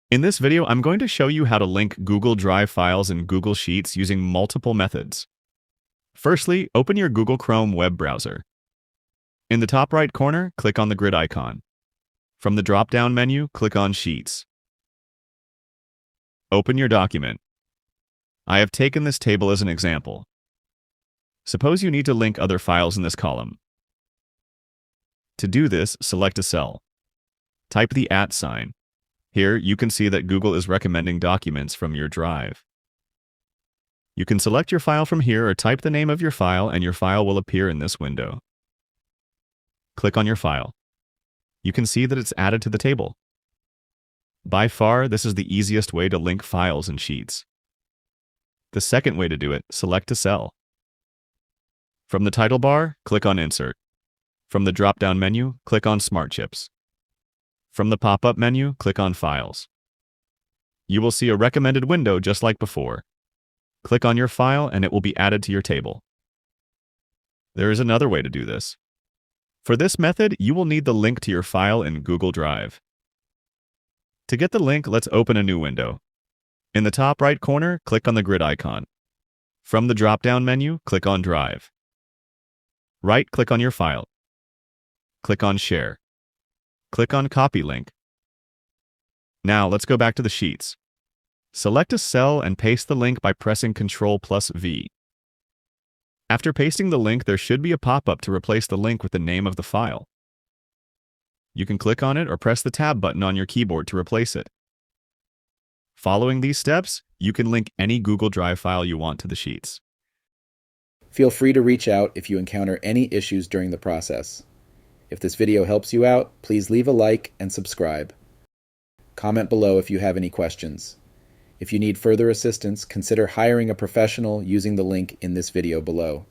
In this video, I'm going to show you how to link Google Drive files in Google Sheets using multiple methods. Firstly, open your Google Chrome web browser. In the top right corner, click on the grid icon. From the drop-down menu, click on Sheets. Open your document. I have taken this table as an example. Suppose you need to link other files in this column. To do this, select a cell. Type the @ sign. Here, you can see that Google is recommending documents from your drive. You can select your file from here or type the name of your file and your file will appear in this window. Click on your file. You can see that it's added to the table. By far, this is the easiest way to link files in Sheets. The second way to do it, select a cell. From the title bar, click on Insert. From the drop-down menu, click on Smart Chips. From the pop-up menu, click on Files. You will see a recommended window just like before. Click on your file and it will be added to your table. There is another way to do this. For this method, you will need the link to your file in Google Drive. To get the link, let's open a new window. In the top right corner, click on the grid icon. From the drop-down menu, click on Drive. Right-click on your file. Click on Share. Click on Copy Link. Now let's go back to the Sheets. Select a cell and paste the link by pressing Ctrl+V. After pasting the link, there should be a pop-up to replace the link with the name of the file. You can click on it or press the Tab button on your keyboard to replace it. Following these steps, you can link any Google Drive file you want to the Sheets. Feel free to reach out if you encounter any issues during the process. If this video helps you out, please leave a like and subscribe. Comment below if you have any questions. If you need further assistance, consider hiring a professional using the link in this video below.